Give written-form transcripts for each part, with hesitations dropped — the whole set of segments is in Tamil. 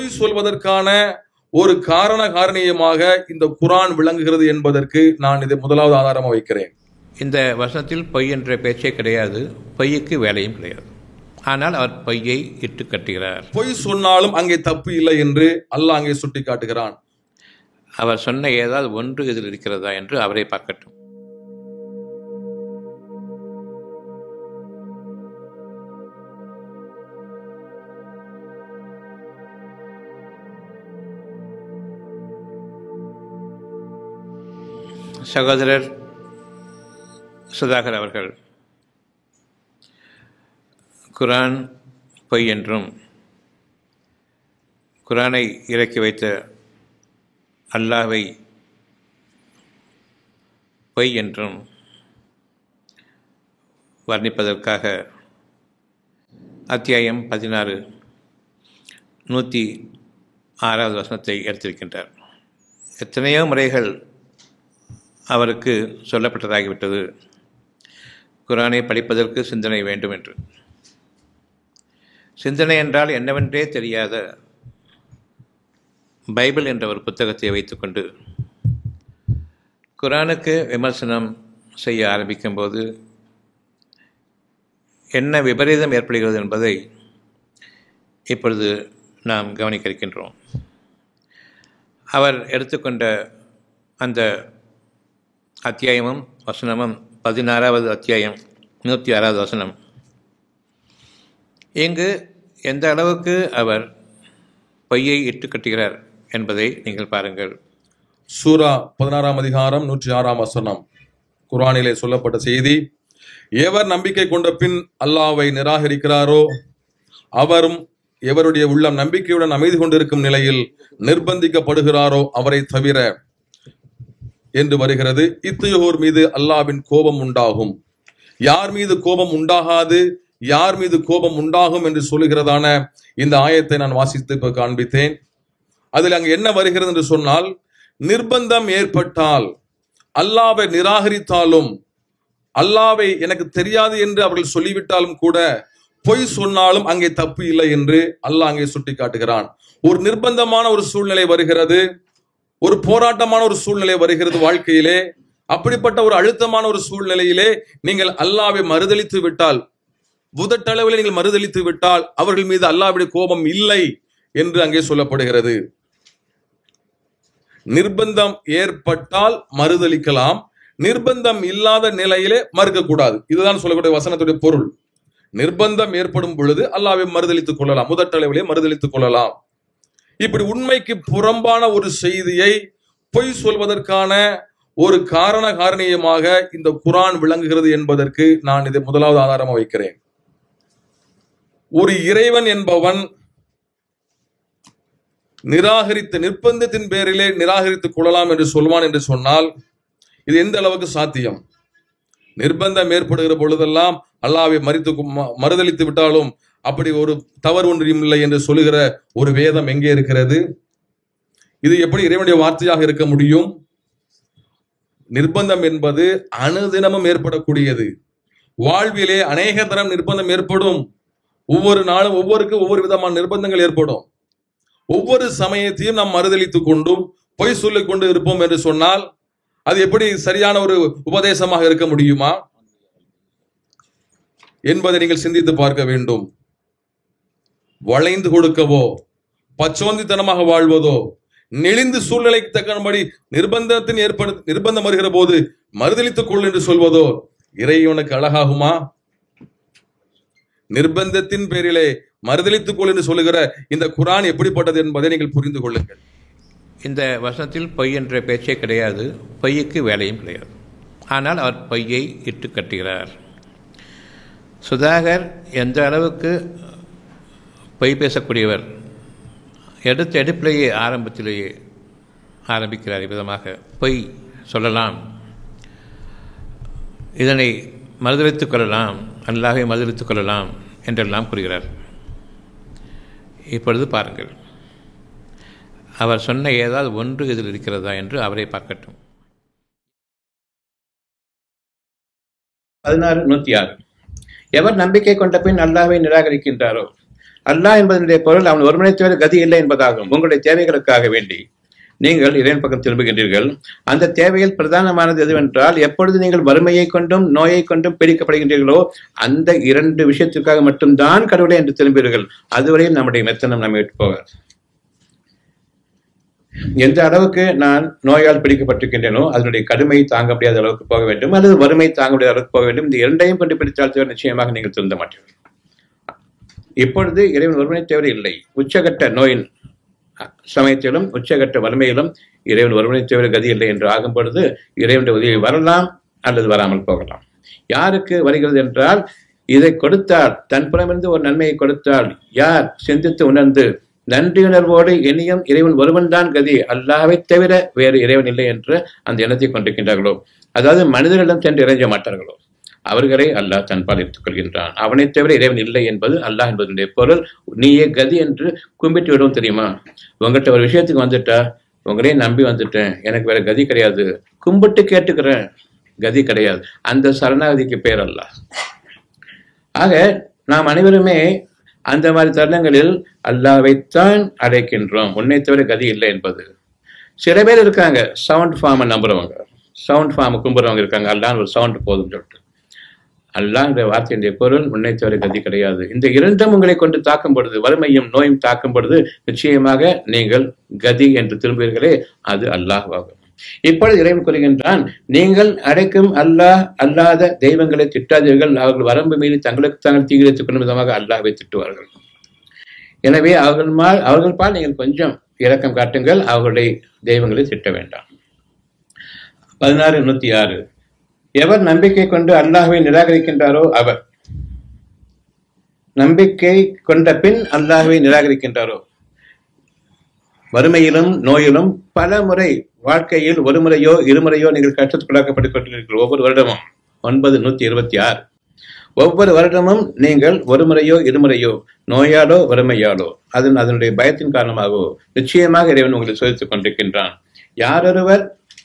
பொய் சொல்வதற்கான ஒரு காரணீயமாக இந்த குர்ஆன் விளங்குகிறது என்பதற்கு நான் இதை முதலாவது ஆதாரமாக வைக்கிறேன். இந்த வசனத்தில் பொய் என்ற பேச்சே கிடையாது, பொய்யுக்கு வேலையும் கிடையாது. ஆனால் அவர் பொய்யை இட்டு கட்டுகிறார். பொய் சொன்னாலும் அங்கே தப்பு இல்லை என்று அல்லாஹ் அங்கே சுட்டி காட்டுகிறான். அவர் சொன்ன ஏதாவது ஒன்று இதில் இருக்கிறதா என்று அவரை பார்க்கட்டும். சகோதரர் சுதாகர் அவர்கள் குர்ஆன் பொய் என்றும் குர்ஆனை இறக்கி வைத்த அல்லாஹ்வை பொய் என்றும் வர்ணிப்பதற்காக அத்தியாயம் 16 106வது வசனத்தை எடுத்திருக்கின்றார். எத்தனையோ முறைகள் அவருக்கு சொல்லப்பட்டதாகிவிட்டது குர்ஆனை படிப்பதற்கு சிந்தனை வேண்டும் என்று. சிந்தனை என்றால் என்னவென்றே தெரியாத பைபிள் என்ற ஒரு புத்தகத்தை வைத்துக்கொண்டு குர்ஆனுக்கு விமர்சனம் செய்ய ஆரம்பிக்கும்போது என்ன விபரீதம் ஏற்படுகிறது என்பதை இப்பொழுது நாம் கவனிக்க இருக்கின்றோம். அவர் எடுத்துக்கொண்ட அந்த அத்தியாயமும் வசனமும் 16வது அத்தியாயம் 106வது வசனம். இங்கு எந்த அளவுக்கு அவர் பொய்யை இட்டு கட்டுகிறார் என்பதை நீங்கள் பாருங்கள். சூரா 16ஆம் அதிகாரம் 106ஆம் வசனம். குர்ஆனிலே சொல்லப்பட்ட செய்தி: எவர் நம்பிக்கை கொண்ட பின் அல்லாஹ்வை நிராகரிக்கிறாரோ அவரும் எவருடைய உள்ளம் நம்பிக்கையுடன் அமைதி கொண்டிருக்கும் நிலையில் நிர்பந்திக்கப்படுகிறாரோ அவரை தவிர என்று வருகிறது. இத்தகையோர் மீது அல்லாஹ்வின் கோபம் உண்டாகும். யார் மீது கோபம் உண்டாகாது, யார் மீது கோபம் உண்டாகும் என்று சொல்லுகிறதான இந்த ஆயத்தை நான் வாசித்து இப்ப காண்பித்தேன். அதில் அங்கு என்ன வருகிறது என்று சொன்னால், நிர்பந்தம் ஏற்பட்டால், அல்லாஹ்வை நிராகரித்தாலும், அல்லாஹ்வை எனக்கு தெரியாது என்று அவர்கள் சொல்லிவிட்டாலும் கூட பொய் சொன்னாலும் அங்கே தப்பு இல்லை என்று அல்லாஹ் அங்கே சுட்டி காட்டுகிறான். ஒரு நிர்பந்தமான ஒரு சூழ்நிலை வருகிறது, ஒரு போராட்டமான ஒரு சூழ்நிலை வருகிறது வாழ்க்கையிலே. அப்படிப்பட்ட ஒரு அழுத்தமான ஒரு சூழ்நிலையிலே நீங்கள் அல்லாஹ்வை மறுதலித்து விட்டால், புதட்டளவில் நீங்கள் மறுதலித்து விட்டால் அவர்கள் மீது அல்லாஹ்வுடைய கோபம் இல்லை என்று அங்கே சொல்லப்படுகிறது. நிர்பந்தம் ஏற்பட்டால் மறுதலிக்கலாம், நிர்பந்தம் இல்லாத நிலையிலே மறுக்கக்கூடாது. இதுதான் சொல்லக்கூடிய வசனத்துடைய பொருள். நிர்பந்தம் ஏற்படும் பொழுது அல்லாஹ்வை மறுதலித்துக் கொள்ளலாம், முதட்டளவிலே மறுதலித்துக் கொள்ளலாம். இப்படி உண்மைக்கு புறம்பான ஒரு செய்தியை பொய் சொல்வதற்கான ஒரு காரணீயமாக இந்த குர்ஆன் விளங்குகிறது என்பதற்கு நான் இதை முதலாவது ஆதாரமாக வைக்கிறேன். ஒரு இறைவன் என்பவன் நிர்பந்தத்தின் பேரிலே நிராகரித்துக் கொள்ளலாம் என்று சொல்வான் என்று சொன்னால் இது எந்த அளவுக்கு சாத்தியம்? நிர்பந்தம் ஏற்படுகிற பொழுதெல்லாம் அல்லாஹ்வை மறுதலித்து விட்டாலும் அப்படி ஒரு தவறு ஒன்றும் இல்லை என்று சொல்லுகிற ஒரு வேதம் எங்கே இருக்கிறது? இது எப்படி இறைவனுடைய வார்த்தையாக இருக்க முடியும்? நிர்பந்தம் என்பது அனுதினமும் ஏற்படக்கூடியது. வாழ்விலே அநேக தரம் நிர்பந்தம் ஏற்படும். ஒவ்வொரு நாளும் ஒவ்வொரு விதமான நிர்பந்தங்கள் ஏற்படும். ஒவ்வொரு சமயத்தையும் நாம் மறுதலித்துக் கொண்டும் பொய் சொல்லிக் கொண்டு இருப்போம் என்று சொன்னால் அது எப்படி சரியான ஒரு உபதேசமாக இருக்க முடியுமா என்பதை நீங்கள் சிந்தித்து பார்க்க வேண்டும். வளைந்து கொடுக்கவோ, பச்சோந்தித்தனமாக வாழ்வதோ, நெளிந்து சூழ்நிலைக்கு தக்கபடி நிர்பந்தம் வருகிற போது மறுதலித்துக் கொள் என்று சொல்வதோ இறைவனுக்கு அழகாகுமா? நிர்பந்தத்தின் பேரிலே மறுதலித்துக் கொள் என்று சொல்லுகிற இந்த குர்ஆன் எப்படிப்பட்டது என்பதை நீங்கள் புரிந்து கொள்ளுங்கள். இந்த வசனத்தில் பொய் என்ற பேச்சே கிடையாது, பொய்யுக்கு வேலையும் கிடையாது. ஆனால் அவர் பொய்யை இட்டு கட்டுகிறார். சுதாகர் எந்த அளவுக்கு பொய் பேசக்கூடியவர், எடுப்பிலேயே ஆரம்பத்திலேயே ஆரம்பிக்கிறார். விதமாக பொய் சொல்லலாம், இதனை மறுதலித்துக் கொள்ளலாம், அல்லாஹ்வை மறுதலித்துக் கொள்ளலாம் என்றெல்லாம் கூறுகிறார். இப்பொழுது பாருங்கள், அவர் சொன்ன ஏதாவது ஒன்று இதில் இருக்கிறதா என்று அவரை பார்க்கட்டும். 16:106. எவர் நம்பிக்கை கொண்ட பின் அல்லாஹ்வை நிராகரிக்கின்றாரோ அல்லாஹ் என்பதனுடைய பொருள் அவன் ஒருவனை தவிர கதி இல்லை என்பதாகும். உங்களுடைய தேவைகளுக்காக வேண்டி நீங்கள் இறைவன் பக்கம் திரும்புகின்றீர்கள். அந்த தேவையில் பிரதானமானது எதுவென்றால், எப்பொழுது நீங்கள் வறுமையை கொண்டும் நோயை கொண்டும் பீடிக்கப்படுகின்றீர்களோ அந்த 2 விஷயத்திற்காக மட்டும்தான் கடவுளை என்று திரும்புவீர்கள். அதுவரையில் நம்முடைய மெத்தனம் நம்மை விட்டு போகாது. எந்த அளவுக்கு நான் நோயால் பிடிக்கப்பட்டிருக்கின்றனோ அதனுடைய கடுமையை தாங்க முடியாத அளவுக்கு போக வேண்டும், அல்லது வறுமை தாங்க முடியாத அளவுக்கு போக வேண்டும். இந்த 2ஐயும் கொண்டு பிடித்தால் நிச்சயமாக நீங்கள் திருந்த மாட்டீர்கள். இப்பொழுது இறைவன் ஒருவனை தவிர இல்லை. உச்சகட்ட நோயின் சமயத்திலும் உச்சகட்ட வறுமையிலும் இறைவன் ஒருவனை தவிர கதி இல்லை என்று ஆகும் பொழுது இறைவனுடைய உதவி வரலாம் அல்லது வராமல் போகலாம். யாருக்கு வருகிறது என்றால், இதை கொடுத்தால், தன் புறமிருந்து ஒரு நன்மையை கொடுத்தால், யார் சிந்தித்து உணர்ந்து நன்றியுணர்வோடு இனியும் இறைவன் ஒருவன் தான் கதி, அல்லாஹ்வை தவிர வேறு இறைவன் இல்லை என்று அந்த எண்ணத்தை கொண்டிருக்கின்றார்களோ, அதாவது மனிதர்களிடம் சென்று இறைஞ்ச மாட்டார்களோ, அவர்களை அல்லாஹ் தன்பால் எடுத்துக் கொள்கின்றான். அவனை தவிர இறைவன் இல்லை என்பது அல்லாஹ் என்பதனுடைய பொருள். நீயே கதி என்று கும்பிட்டு விடவும் தெரியுமா? உங்கள்கிட்ட ஒரு விஷயத்துக்கு வந்துட்டா, உங்களே நம்பி வந்துட்டேன், எனக்கு வேற கதி கிடையாது, கும்பிட்டு கேட்டுக்கிறேன், கதி கிடையாது, அந்த சரணாகதிக்கு பேர் அல்லாஹ். ஆக நாம் அனைவருமே அந்த மாதிரி தருணங்களில் அல்லாஹ்வைத்தான் அழைக்கின்றோம், உன்னை தவிர கதி இல்லை என்பது. சில பேர் இருக்காங்க சவுண்ட் ஃபார்மை நம்புறவங்க, சவுண்ட் ஃபார்மை கும்புறவங்க இருக்காங்க. அல்லாஹ் ஒரு சவுண்ட் போதும் சொல்லிட்டு. அல்லாஹ்ங்கிற வார்த்தையுடைய பொருள் உன்னை தவிர கதி கிடையாது. இந்த 2ம் உங்களை கொண்டு தாக்கும் பொழுது, வறுமையும் நோயும் தாக்கும் பொழுது நிச்சயமாக நீங்கள் கதி என்று திரும்புவீர்களே, அது அல்லாஹ்வாகும். இப்பொழுது இறைவன் கூறுகின்றான், நீங்கள் அழைக்கும் அல்லாஹ் அல்லாத தெய்வங்களை திட்டாதீர்கள், அவர்கள் வரம்பு மீறி தங்களுக்கு தாங்கள் தீங்கிழைத்துக் கொள்ளும் விதமாக அல்லாஹ்வை திட்டுவார்கள். எனவே அவர்கள் பால் நீங்கள் கொஞ்சம் இரக்கம் காட்டுங்கள், அவர்களுடைய தெய்வங்களை திட்ட வேண்டாம். 16:106. எவர் நம்பிக்கை கொண்டு அல்லாஹ்வை நிராகரிக்கின்றாரோ அவர், நம்பிக்கை கொண்ட பின் அல்லாஹ்வை நிராகரிக்கின்றாரோ, வறுமையிலும் நோயிலும் பல முறை வாழ்க்கையில் ஒரு முறையோ இருமுறையோ நீங்கள் கஷ்டத்துக்குள்ளாக்கப்பட்டுக் கொண்டிருக்கிறீர்கள். ஒவ்வொரு வருடமும் 9:126. ஒவ்வொரு வருடமும் நீங்கள் ஒரு முறையோ இருமுறையோ நோயாலோ வறுமையாலோ அதனுடைய பயத்தின் காரணமாகவோ நிச்சயமாக இறைவன் உங்களை சோதித்துக் கொண்டிருக்கின்றான். யாரொருவர்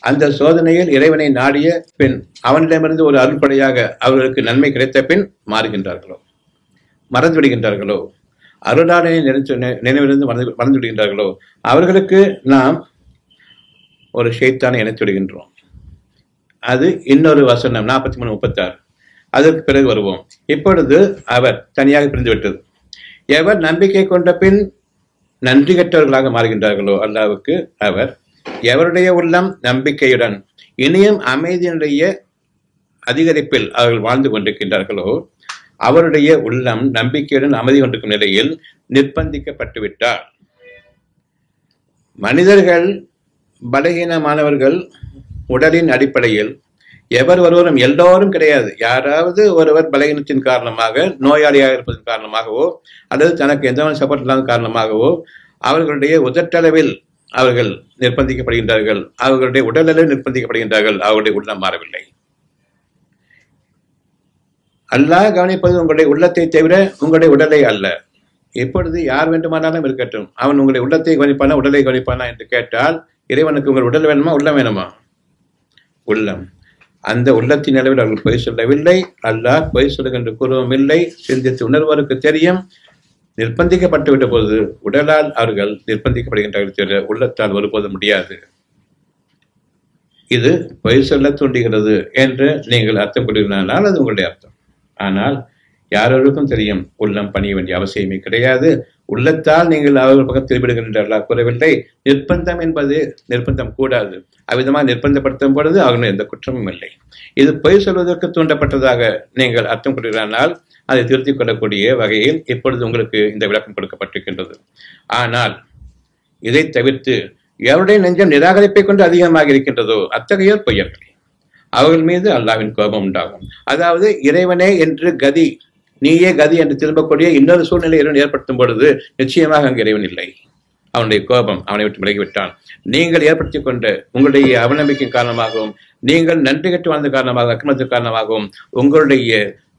அந்த சோதனையில் இறைவனை நாடிய பின் அவனிடமிருந்து ஒரு அருள்படையாக அவர்களுக்கு நன்மை கிடைத்த பின் மாறுகின்றார்களோ, மறந்து விடுகின்றார்களோ, அருளாளனை நினைவிலிருந்து மறந்து விடுகின்றார்களோ, அவர்களுக்கு நாம் ஒரு ஷைத்தானை இணைத்து விடுகின்றோம். அது இன்னொரு வசனம் 43:36. அதற்கு பிறகு வருவோம். இப்பொழுது அவர் தனியாக பிரிந்து விட்டது. எவர் நம்பிக்கை கொண்ட பின் நன்றி கற்றவர்களாக மாறுகின்றார்களோ அல்லாஹ்வுக்கு, அவர் எவருடைய உள்ளம் நம்பிக்கையுடன் இனியும் அமைதியினுடைய அதிகரிப்பில் அவர்கள் வாழ்ந்து கொண்டிருக்கின்றார்களோ, அவருடைய உள்ளம் நம்பிக்கையுடன் அமைதி கொண்டிருக்கும் நிலையில் நிர்பந்திக்கப்பட்டுவிட்டார். மனிதர்கள் பலகீனமானவர்கள் உடலின் அடிப்படையில் எவர் ஒருவரும், எல்லோரும் கிடையாது, யாராவது ஒருவர் பலகீனத்தின் காரணமாக, நோயாளியாக இருப்பதன் காரணமாகவோ அல்லது தனக்கு எந்த சப்போர்ட் இல்லாத காரணமாகவோ அவர்களுடைய உதட்டளவில் அவர்கள் நிர்பந்திக்கப்படுகின்றார்கள், அவர்களுடைய உடலளவில் நிர்பந்திக்கப்படுகின்றார்கள், அவர்களுடைய உள்ளம் மாறவில்லை. அல்லாஹ் கவனிப்பது உங்களுடைய உள்ளத்தை தவிர உங்களுடைய உடலை அல்ல. எப்பொழுது யார் வேண்டுமானாலும் இருக்கட்டும், அவன் உங்களுடைய உள்ளத்தை கவனிப்பானா உடலை கவனிப்பானா என்று கேட்டால், இறைவனுக்கு உங்கள் உடல் வேணுமா உள்ளம் வேணுமா? உள்ளம். அந்த உள்ளத்தின் அளவில் அவர்கள் பொய் சொல்லவில்லை. அல்லாஹ் பொய் சொல்லுகின்ற கூறவும் இல்லை. சிந்தித்து உணர்வோருக்கு தெரியும். நிர்பந்திக்கப்பட்டு விட்ட போது உடலால் அவர்கள் நிர்பந்திக்கப்படுகின்றார்கள் தவிர உள்ளத்தால் ஒருபோது முடியாது. இது பொய் சொல்ல தூண்டுகிறது என்று நீங்கள் அர்த்தம் கொள்கிறீர்களால் அது உங்களுடைய அர்த்தம். ஆனால் யாரோருக்கும் தெரியும், உள்ளம் பணிய வேண்டிய அவசியமே கிடையாது. உள்ளத்தால் நீங்கள் அவர்கள் பக்கம் திரும்பிடுகின்ற கூறவில்லை. நிர்பந்தம் என்பது நிர்பந்தம் கூடாது. அவ்விதமாக நிர்பந்தப்படுத்தும் பொழுது அவர்கள் எந்த குற்றமும் இல்லை. இது பொய் சொல்வதற்கு தூண்டப்பட்டதாக நீங்கள் அர்த்தம் கொள்கிறானால் அதை திருத்திக் கொள்ளக்கூடிய வகையில் இப்பொழுது உங்களுக்கு இந்த விளக்கம் கொடுக்கப்பட்டிருக்கின்றது. ஆனால் இதை தவிர்த்து எவருடைய நெஞ்சம் நிராகரிப்பை கொண்டு அதிகமாக இருக்கின்றதோ அத்தகையோர் பொய்யர்கள், அவர்கள் மீது அல்லாஹ்வின் கோபம் உண்டாகும். அதாவது இறைவனே என்று கதி, நீயே கதி என்று திரும்பக்கூடிய இன்னொரு சூழ்நிலை இறைவன் ஏற்படுத்தும் பொழுது நிச்சயமாக அங்கு இறைவன் இல்லை. அவனுடைய கோபம் அவனை விட்டு விலகிவிட்டான். நீங்கள் ஏற்படுத்திக் கொண்ட உங்களுடைய அவநம்பிக்கையின் காரணமாகவும், நீங்கள் நன்றி கட்டு வாழ்ந்த காரணமாக, அக்கிரமத்தின் காரணமாகவும் உங்களுடைய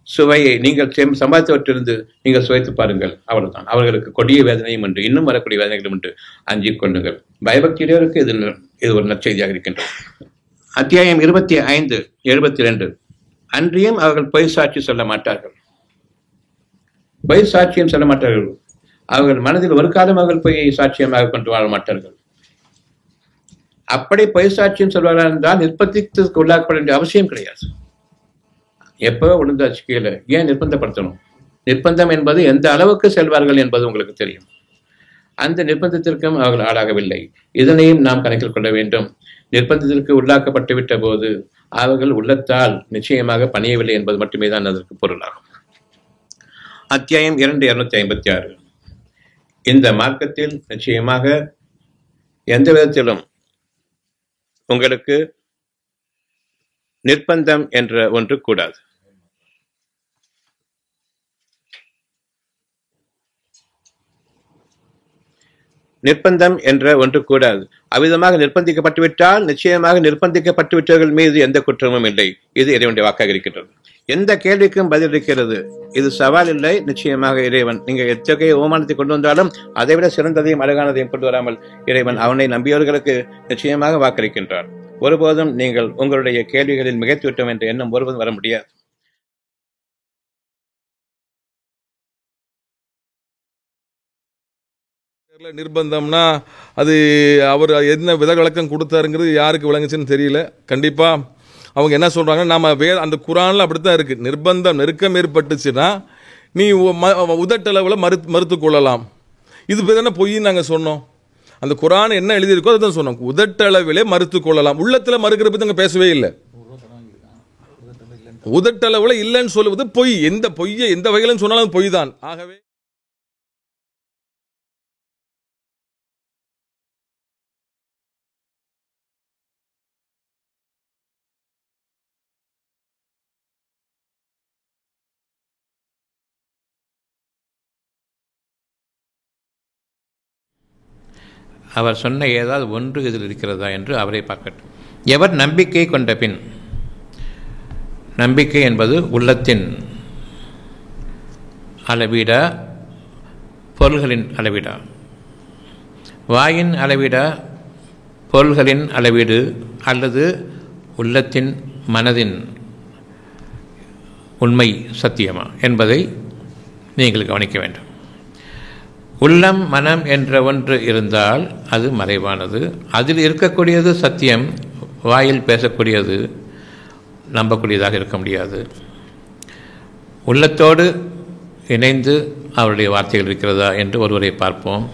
சுவையை நீங்கள் சம்பாதித்தவற்றிலிருந்து நீங்கள் சுவைத்து பாருங்கள். அவ்வளவுதான். அவர்களுக்கு கொடிய வேதனையும் உண்டு, இன்னும் வரக்கூடிய வேதனைகளும் உண்டு. அஞ்சிக் கொள்ளுங்கள். பயபக்தியுடையவருக்கு இது ஒரு நற்செய்தியாக இருக்கின்றது. அத்தியாயம் 25:72. அன்றியும் அவர்கள் பொய் சாட்சி சொல்ல மாட்டார்கள். பொய் சாட்சியம் சொல்ல மாட்டார்கள். அவர்கள் மனதில் ஒரு காலம் அவர்கள் பொய்யை சாட்சியமாக கொண்டு வாழ மாட்டார்கள். அப்படி பொய் சாட்சியம் சொல்வார்கள் என்றால் நிர்பந்தத்திற்கு உள்ளாக்கப்பட வேண்டிய அவசியம் கிடையாது. எப்போ விழுந்தாச்சு கீழே, ஏன் நிர்பந்தப்படுத்தணும்? நிர்பந்தம் என்பது எந்த அளவுக்கு செல்வார்கள் என்பது உங்களுக்கு தெரியும். அந்த நிர்பந்தத்திற்கும் அவர்கள் ஆளாகவில்லை. இதனையும் நாம் கணக்கில் கொள்ள வேண்டும். நிர்பந்தத்திற்கு உள்ளாக்கப்பட்டு விட்ட போது அவர்கள் உள்ளத்தால் நிச்சயமாக பணியவில்லை என்பது மட்டுமே தான் அதற்கு பொருளாகும். அத்தியாயம் 256. இந்த மார்க்கத்தில் நிச்சயமாக எந்த விதத்திலும் உங்களுக்கு நிர்பந்தம் என்ற ஒன்று கூடாது. நிர்பந்தம் என்ற ஒன்று கூடாது. அவ்விதமாக நிர்பந்திக்கப்பட்டுவிட்டால் நிச்சயமாக நிர்பந்திக்கப்பட்டுவிட்டவர்கள் மீது எந்த குற்றமும் இல்லை. இது இறைவனுடைய வாக்காக இருக்கின்றது. எந்த கேள்விக்கும் பதில் இருக்கிறது. இது சவால் இல்லை. நிச்சயமாக இறைவன் நீங்கள் எத்தகைய ஓமானத்தை கொண்டு வந்தாலும் அதைவிட சிறந்ததையும் அழகானதையும் கொண்டு வராமல் இறைவன் அவனை நம்பியவர்களுக்கு நிச்சயமாக வாக்களிக்கின்றார். ஒருபோதும் நீங்கள் உங்களுடைய கேள்விகளில் மிகைத்துவிட்டோம் என்ற எண்ணம் ஒருபோதும் வர முடியாது. நிர்பந்தம்னா அது அவர் என்ன வித விளக்கம் கொடுத்தாருங்கிறது யாருக்கு விளங்குச்சுன்னு தெரியல. கண்டிப்பா அவங்க என்ன சொல்றாங்க, நாம அந்த குரான்ல அப்படித்தான் இருக்கு. நிர்பந்தம் நெருக்கம் ஏற்பட்டுச்சுன்னா நீ உதட்டளவில் மறுத்து கொள்ளலாம். இது பேர் தானே பொய்ன்னு நாங்கள் சொன்னோம். அந்த குரான் என்ன எழுதியிருக்கோ அதான் சொன்னோம். உதட்டளவிலே மறுத்து கொள்ளலாம். உள்ளத்துல மறுக்கிற பத்தி நாங்கள் பேசவே இல்லை. உதட்டளவில் இல்லைன்னு சொல்லுவது பொய். எந்த பொய்யை எந்த வகையிலும் சொன்னாலும் பொய் தான். ஆகவே அவர் சொன்ன ஏதாவது ஒன்று இதில் இருக்கிறதா என்று அவரை பார்க்கட்டும். எவர் நம்பிக்கை கொண்ட பின், நம்பிக்கை என்பது உள்ளத்தின் அளவீடா பொருள்களின் அளவீடா? வாயின் அளவீடா பொருள்களின் அளவீடு அல்லது உள்ளத்தின் மனதின் உண்மை சத்தியமா என்பதை நீங்கள் கவனிக்க வேண்டும். உள்ளம் மனம் என்ற ஒன்று இருந்தால் அது மறைவானது. அதில் இருக்கக்கூடியது சத்தியம். வாயில் பேசக்கூடியது நம்பக்கூடியதாக இருக்க முடியாது. உள்ளத்தோடு இணைந்து அவருடைய வார்த்தைகள் இருக்கிறதா என்று ஒருவரை பார்ப்போம்.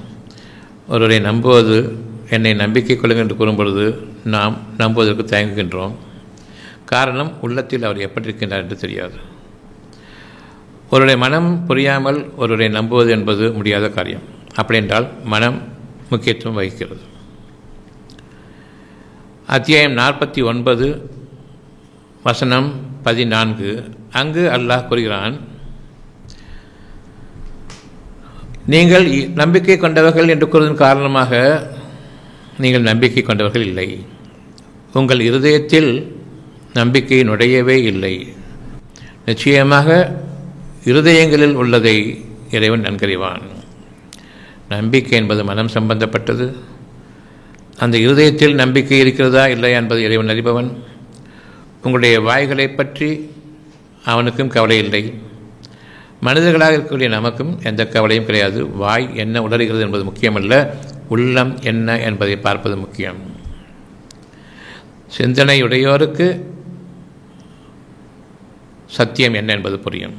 ஒருவரை நம்புவது, என்னை நம்பிக்கை கொள்ளுங்கள் என்று கூறும்பொழுது நாம் நம்புவதற்கு தயங்குகின்றோம். காரணம், உள்ளத்தில் அவர் எப்படி இருக்கின்றார் என்று தெரியாது. ஒருவருடைய மனம் புரியாமல் ஒருவரை நம்புவது என்பது முடியாத காரியம். அப்படி என்றால் மனம் முக்கியத்துவம் வகிக்கிறது. அத்தியாயம் 49 வசனம் 14. அங்கு அல்லாஹ் கூறுகிறான், நீங்கள் நம்பிக்கை கொண்டவர்கள் என்று கூறுவதன் காரணமாக நீங்கள் நம்பிக்கை கொண்டவர்கள் இல்லை. உங்கள் இருதயத்தில் நம்பிக்கை நுழையவே இல்லை. நிச்சயமாக இருதயங்களில் உள்ளதை இறைவன் நன்கறிவான். நம்பிக்கை என்பது மனம் சம்பந்தப்பட்டது. அந்த இருதயத்தில் நம்பிக்கை இருக்கிறதா இல்லையா என்பது இறைவன் அறிபவன். உங்களுடைய வாய்களை பற்றி அவனுக்கும் கவலை இல்லை. மனிதர்களாக இருக்கக்கூடிய நமக்கும் எந்த கவலையும் கிடையாது. வாய் என்ன உளறுகிறது என்பது முக்கியமல்ல, உள்ளம் என்ன என்பதை பார்ப்பது முக்கியம். சிந்தனையுடையோருக்கு சத்தியம் என்ன என்பது புரியும்.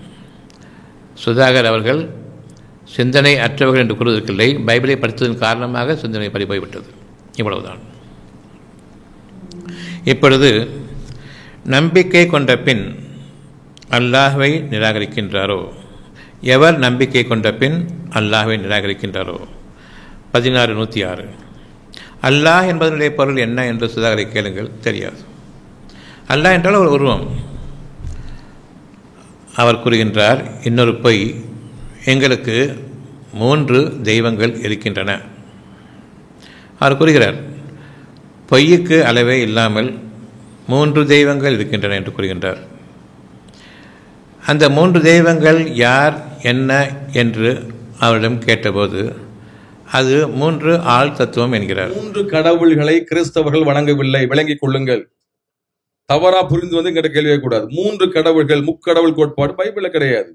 சுதாகர் அவர்கள் சிந்தனை அற்றவர்கள் என்று கூறுவதற்கில்லை, பைபிளை படித்ததன் காரணமாக சிந்தனை பறிபோய்விட்டது. இவ்வளவுதான். இப்பொழுது நம்பிக்கை கொண்ட பின் அல்லாஹ்வை நிராகரிக்கின்றாரோ, எவர் நம்பிக்கை கொண்ட பின் அல்லாஹ்வை நிராகரிக்கின்றாரோ. 16:106. அல்லாஹ் என்பதனுடைய பொருள் என்ன என்று சுதாகரை கேளுங்கள், தெரியாது. அல்லாஹ் என்றால் ஒரு உருவம். அவர் கூறுகின்றார் இன்னொரு பொய், எங்களுக்கு 3 தெய்வங்கள் இருக்கின்றன. அவர் கூறுகிறார் பொய்யுக்கு அளவே இல்லாமல் 3 தெய்வங்கள் இருக்கின்றன என்று கூறுகின்றார். அந்த 3 தெய்வங்கள் யார் என்ன என்று அவரிடம் கேட்டபோது அது 3 ஆள் தத்துவம் என்கிறார். 3 கடவுள்களை கிறிஸ்தவர்கள் வணங்கவில்லை, விளங்கிக் கொள்ளுங்கள். தவறா புரிந்து வந்து எங்கிட்ட கேள்வியே கூடாது. 3 கடவுள்கள், முக்கடவுள் கோட்பாடு பைபிள்ல கிடையாது.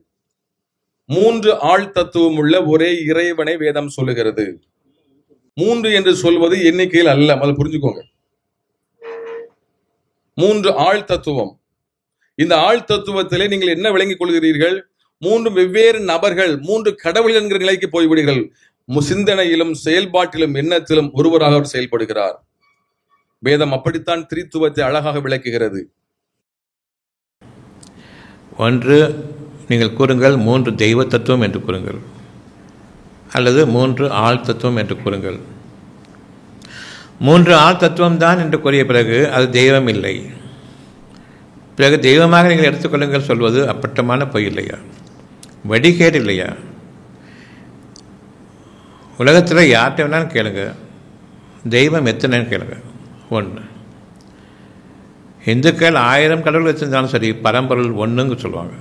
மூன்று ஆள் தத்துவம் உள்ள ஒரே இறைவனை வேதம் சொல்லுகிறது. மூன்று என்று சொல்வது எண்ணிக்கையில் அல்ல, அதை புரிஞ்சுக்கோங்க. மூன்று ஆள் தத்துவம். இந்த ஆள் தத்துவத்திலே நீங்கள் என்ன விளங்கிக் கொள்கிறீர்கள்? மூன்று வெவ்வேறு நபர்கள், மூன்று கடவுள் என்கிற நிலைக்கு போய்விடுங்கள். சிந்தனையிலும் செயல்பாட்டிலும் எண்ணத்திலும் ஒருவராக அவர் செயல்படுகிறார். வேதம் அப்படித்தான் திரித்துவத்தை அழகாக விளக்குகிறது. ஒன்று, நீங்கள் கூறுங்கள் மூன்று தெய்வ தத்துவம் என்று கூறுங்கள், அல்லது மூன்று ஆள் தத்துவம் என்று கூறுங்கள். மூன்று ஆள் தத்துவம் தான் என்று கூறிய பிறகு அது தெய்வம் இல்லை. பிறகு தெய்வமாக நீங்கள் எடுத்துக்கொள்ளுங்கள் சொல்வது அப்பட்டமான பொய் இல்லையா? வடிகேடு இல்லையா? உலகத்தில் யார்கிட்ட வேணாலும் கேளுங்க, தெய்வம் எத்தனைன்னு கேளுங்க. ஒன்று. இந்துக்கள் 1000 கடவுள் வச்சிருந்தாலும் சரி, பரம்பொருள் ஒன்றுங்க சொல்லுவாங்க.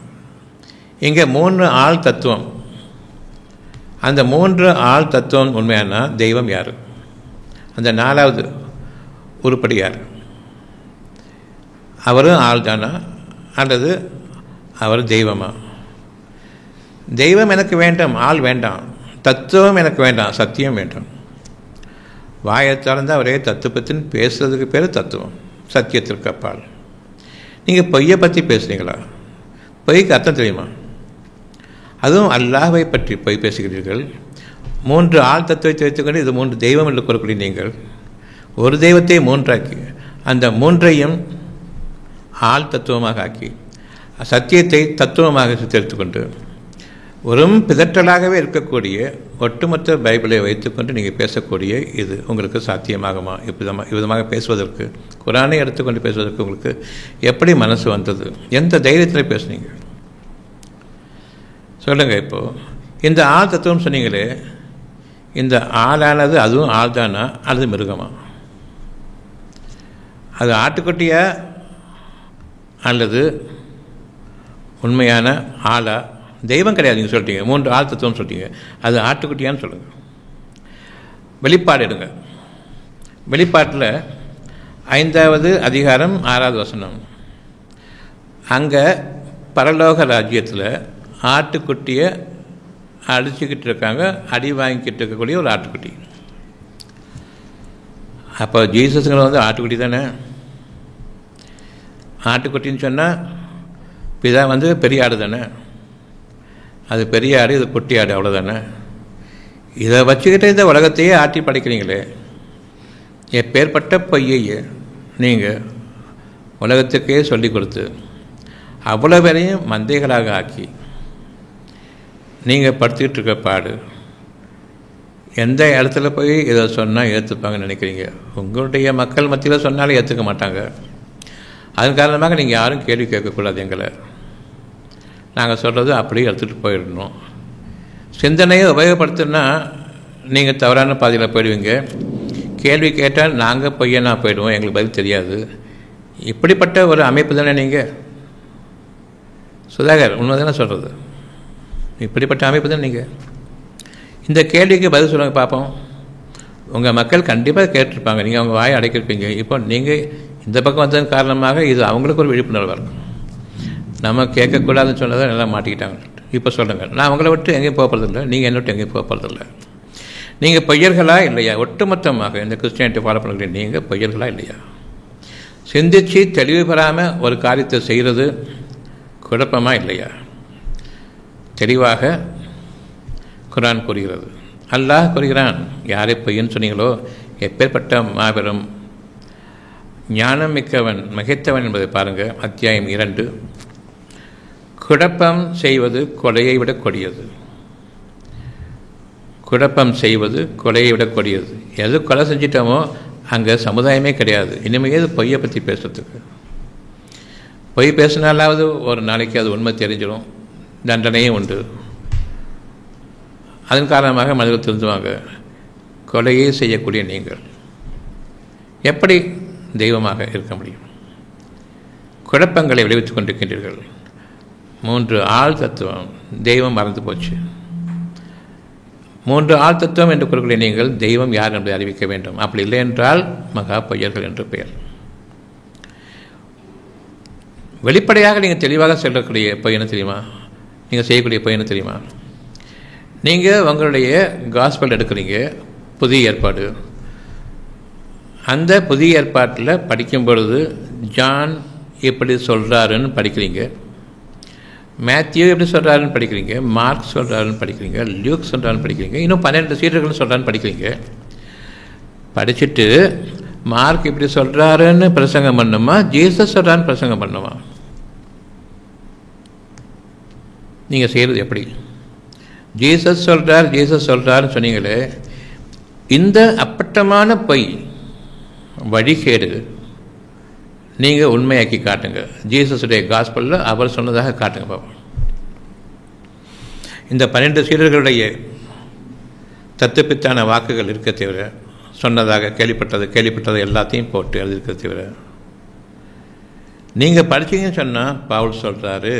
இங்கே மூன்று ஆள் தத்துவம். அந்த மூன்று ஆள் தத்துவம் உண்மையானா தெய்வம் யார்? அந்த 4வது உருப்படி யார்? அவரும் ஆள் தானா அல்லது அவர் தெய்வமா? தெய்வம் எனக்கு வேண்டாம், ஆள் வேண்டாம். தத்துவம் எனக்கு வேண்டாம், சத்தியம் வேண்டாம். வாயை திறந்தால் ஒரே தத்துவத்தின் பேசுறதுக்கு பேர் தத்துவம், சத்தியத்திற்கு அப்பால். நீங்கள் பொய்யை பற்றி பேசுகிறீங்களா? பொய்க்கு அர்த்தம் தெரியுமா? அதுவும் அல்லாஹ்வை பற்றி பொய் பேசுகிறீர்கள். மூன்று ஆள் தத்துவத்தை வைத்துக்கொண்டு இது மூன்று தெய்வம் என்று கூறக்கூடிய நீங்கள் ஒரு தெய்வத்தை மூன்றாக்கி அந்த மூன்றையும் ஆள் தத்துவமாக ஆக்கி சத்தியத்தை தத்துவமாக சித்தரித்துக்கொண்டு வெறும் பிதற்றலாகவே இருக்கக்கூடிய ஒட்டுமொத்த பைபிளை வைத்துக்கொண்டு நீங்கள் பேசக்கூடிய இது உங்களுக்கு சாத்தியமாகுமா? இவ்விதமாக பேசுவதற்கு, குரானை எடுத்துக்கொண்டு பேசுவதற்கு உங்களுக்கு எப்படி மனசு வந்தது? எந்த தைரியத்தில் பேசுனீங்க சொல்லுங்கள். இப்போது இந்த ஆள் தத்துவம் சொன்னீங்களே, இந்த ஆளானது அதுவும் ஆள் தானா அல்லது மிருகமா? அது ஆட்டுக்குட்டியா அல்லது உண்மையான ஆளா? தெய்வம் கிடையாது நீங்கள் சொல்லிட்டீங்க, மூன்று ஆள் தத்துவம் சொல்லிட்டீங்க, அது ஆட்டுக்குட்டியான்னு சொல்லுங்கள். வெளிப்பாடு எடுங்க. வெளிப்பாட்டில் 5வது அதிகாரம் 6வது வசனம். அங்கே பரலோக ராஜ்யத்தில் ஆட்டுக்குட்டியை அடிச்சுக்கிட்டு இருக்காங்க, அடி வாங்கிக்கிட்டு இருக்கக்கூடிய ஒரு ஆட்டுக்குட்டி. அப்போ ஜீசஸுங்களை வந்து ஆட்டுக்குட்டி தானே? ஆட்டுக்குட்டின்னு சொன்னால் பிதா வந்து பெரிய ஆடு தானே? அது பெரிய ஆடு, இது குட்டி ஆடு, அவ்வளோதானே? இதை வச்சுக்கிட்டு இந்த உலகத்தையே ஆட்டி படைக்கிறீங்களே, எப்பேற்பட்ட பொய்யையே நீங்கள் உலகத்துக்கே சொல்லி கொடுத்து அவ்வளோ பேரையும் மந்தைகளாக ஆக்கி நீங்கள் படுத்துக்கிட்டு இருக்க பாடு, எந்த இடத்துல போய் இதை சொன்னால் ஏற்றுப்பாங்கன்னு நினைக்கிறீங்க? உங்களுடைய மக்கள் மத்தியில் சொன்னாலும் ஏற்றுக்க மாட்டாங்க. அதன் காரணமாக நீங்கள் யாரும் கேள்வி கேட்கக்கூடாது. எங்களை நாங்கள் சொல்கிறது அப்படியே எடுத்துகிட்டு போயிடணும். சிந்தனையை உபயோகப்படுத்தினா நீங்கள் தவறான பாதையில் போயிடுவீங்க. கேள்வி கேட்டால் நாங்கள் பொய்யனா போயிடுவோம், எங்களுக்கு பதில் தெரியாது. இப்படிப்பட்ட ஒரு அமைப்பு தானே நீங்கள்? சுதாகர் உண்மை தானே சொல்கிறது? இப்படிப்பட்ட அமைப்பு தான் நீங்கள். இந்த கேள்விக்கு பதில் சொல்லுங்கள் பார்ப்போம். உங்கள் மக்கள் கண்டிப்பாக கேட்டிருப்பாங்க, நீங்கள் அவங்க வாயை அடைக்கிருப்பீங்க. இப்போ நீங்கள் இந்த பக்கம் வந்ததன் காரணமாக இது அவங்களுக்கு ஒரு விழிப்புணர்வாக இருக்கும். நம்ம கேட்கக்கூடாதுன்னு சொன்னதை நல்லா மாட்டிக்கிட்டாங்க. இப்போ சொல்லுங்கள், நான் உங்களை விட்டு எங்கேயும் போகிறதில்லை, நீங்கள் என்ன விட்டு எங்கேயும் போகிறதில்லை. நீங்கள் பொய்யர்களா இல்லையா? ஒட்டுமொத்தமாக இந்த கிறிஸ்டியானிட்டி ஃபாலோ பண்ணுறீங்க, நீங்கள் பொய்யர்களா இல்லையா? சிந்திச்சு தெளிவு பெறாமல் ஒரு காரியத்தை செய்கிறது குழப்பமாக இல்லையா? தெளிவாக குரான் கூறுகிறது, அல்லாஹ் கூறுகிறான். யாரை பொய்ன்னு சொன்னீங்களோ, எப்பேற்பட்ட மாபெரும் ஞானம் மிக்கவன் மிகைத்தவன் என்பதை பாருங்கள். அத்தியாயம் 2. குழப்பம் செய்வது கொலையை விட கொடியது. குழப்பம் செய்வது கொலையை விட கொடியது. எது கொலை செஞ்சிட்டோமோ அங்கே சமுதாயமே கிடையாது. இனிமேல் ஏது பொய்யை பற்றி பேசுறதுக்கு? பொய் பேசினாலாவது ஒரு நாளைக்கு அது உண்மை தெரிஞ்சிடும், தண்டனையும் உண்டு. அதன் காரணமாக மனிதர்கள் திருந்துவாங்க. கொலையே செய்யக்கூடிய நீங்கள் எப்படி தெய்வமாக இருக்க முடியும்? குழப்பங்களை விளைவித்துக் கொண்டிருக்கின்றீர்கள். 3 ஆள் தத்துவம், தெய்வம் மறந்து போச்சு. 3 ஆள் தத்துவம் என்று கூறக்கூடிய நீங்கள் தெய்வம் யார் என்பதை அறிவிக்க வேண்டும். அப்படி இல்லை என்றால் மகா பொய்யர்கள் என்று பெயர். வெளிப்படையாக நீங்கள் தெளிவாக சொல்லக்கூடிய பொய் என்ன தெரியுமா? நீங்கள் செய்யக்கூடிய பொய் என்ன தெரியுமா? நீங்கள் உங்களுடைய காஸ்பல் எடுக்கிறீங்க, புதிய ஏற்பாடு. அந்த புதிய ஏற்பாட்டில் படிக்கும் பொழுது ஜான் எப்படி சொல்கிறாருன்னு படிக்கிறீங்க, மேத்யூ எப்படி சொல்கிறாருன்னு படிக்கிறீங்க, மார்க் சொல்கிறாருன்னு படிக்கிறீங்க, லியூக் சொல்கிறாருன்னு படிக்கிறீங்க, இன்னும் 12 சீடர்கள் சொல்கிறான்னு படிக்கிறீங்க. படிச்சுட்டு மார்க் இப்படி சொல்கிறாருன்னு பிரசங்கம் பண்ணுமா, ஜீசஸ் சொல்கிறான்னு பிரசங்கம் பண்ணுமா? நீங்கள் செய்கிறது எப்படி? ஜீசஸ் சொல்கிறாருன்னு சொன்னீங்களே, இந்த அப்பட்டமான பொய் வழிகேடு நீங்கள் உண்மையாக்கி காட்டுங்க. ஜீசஸுடைய காஸ்பலில் அவர் சொன்னதாக காட்டுங்க பாப்போம். இந்த 12 சீடர்களுடைய தத்துப்பித்தான வாக்குகள் இருக்க தவிர, சொன்னதாக கேள்விப்பட்டது எல்லாத்தையும் போட்டு அது இருக்க தவிர, நீங்கள் படிச்சீங்கன்னு சொன்னால் பவுல் சொல்கிறாரு,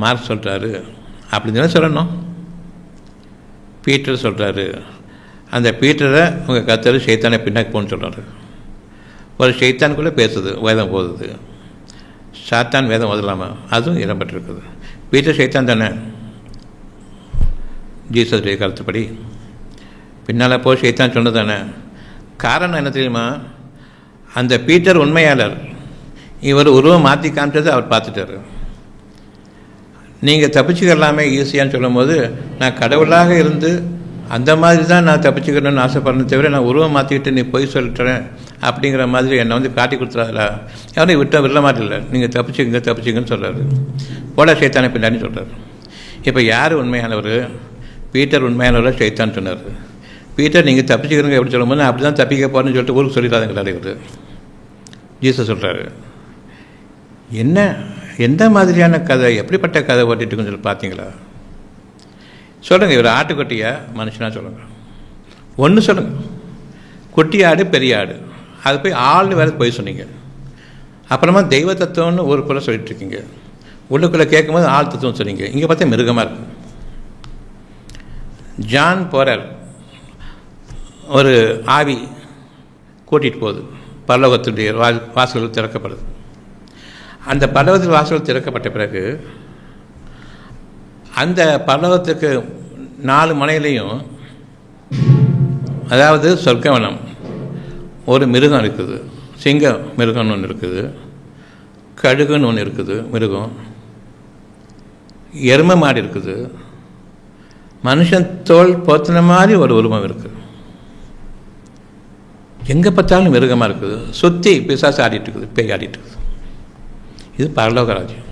மார்க் சொல்கிறாரு அப்படின்னு தானே சொல்லணும். பீட்டர் சொல்கிறாரு, அந்த பீட்டரை உங்கள் கர்த்தர் சைத்தானை பின்னாடி போன்னு சொல்கிறாரு. ஒரு சைத்தானுக்குள்ளே பேசுது, வேதம் போகுது. சாத்தான் வேதம் ஓதலாமா? அதுவும் இடம்பெற்றிருக்குது. பீட்டர் சைத்தான் தானே ஜீசஸுடைய கருத்துப்படி. பின்னால் போய் சைத்தான் சொன்னது தானே. காரணம் என்ன தெரியுமா? அந்த பீட்டர் உண்மையாளர், இவர் உருவம் மாற்றி காமிச்சது அவர் பார்த்துட்டாரு. நீங்கள் தப்பிச்சுக்கலாமே ஈஸியான்னு சொல்லும் போது, நான் கடவுளாக இருந்து அந்த மாதிரி தான் நான் தப்பிச்சுக்கணும்னு ஆசைப்படுறேன் தவிர, நான் உருவம் மாற்றிக்கிட்டு நீ போய் சொல்லிட்டுறேன் அப்படிங்கிற மாதிரி என்னை வந்து காட்டி கொடுத்துறாரா? எவனையும் விட மாட்டில்ல, நீங்கள் தப்பிச்சுங்கன்னு சொல்கிறாரு. போல சைத்தானை பின்னாடி சொல்கிறார். இப்போ யார் உண்மையானவர்? பீட்டர் உண்மையானவர், சைத்தான் சொன்னார். பீட்டர் நீங்கள் தப்பிச்சுக்கிறங்க எப்படி சொல்லும்போது, நான் அப்படி தான் தப்பிக்க போகிறேன்னு சொல்லிட்டு ஊருக்கு சொல்லிடாதுங்கிறாரு இவர். ஜீசஸ் சொல்கிறாரு. என்ன எந்த மாதிரியான கதை, எப்படிப்பட்ட கதை ஓட்டிட்டு இருக்குன்னு சொல்லி பார்த்தீங்களா? சொல்லுங்கள், இவர் ஆட்டுக்குட்டியா மனுஷனா சொல்லுங்கள். ஒன்று சொல்லுங்கள். குட்டி ஆடு பெரிய ஆடு, அது போய் ஆள் வேறு போய் சொன்னீங்க. அப்புறமா தெய்வ தத்துவம்னு ஊருக்குள்ளே சொல்லிட்டு இருக்கீங்க. உள்ளுக்குள்ளே கேட்கும்போது ஆள் தத்துவம் சொன்னீங்க. இங்கே பார்த்தா மிருகமாக இருக்கு. ஜான் போகிறார், ஒரு ஆவி கூட்டிகிட்டு போகுது. பரலோகத்துடைய வாசல்கள் திறக்கப்படுது. அந்த பரலோகத்தில் வாசல் திறக்கப்பட்ட பிறகு அந்த பரலோகத்துக்கு 4 மலையிலையும், அதாவது சொர்க்கவனம், ஒரு மிருகம் இருக்குது. சிங்கம் மிருகம்னு ஒன்று இருக்குது, கழுகுன்னு ஒன்று இருக்குது மிருகம், எருமை மாடு இருக்குது, மனுஷன் தோல் போத்தின மாதிரி ஒரு உருவம் இருக்குது. எங்கே பார்த்தாலும் மிருகமாக இருக்குது. சுற்றி பிசாசு ஆடிட்டு இருக்குது, பேய் ஆடிட்டு இருக்குது. இது பரலோக ராஜ்யம்.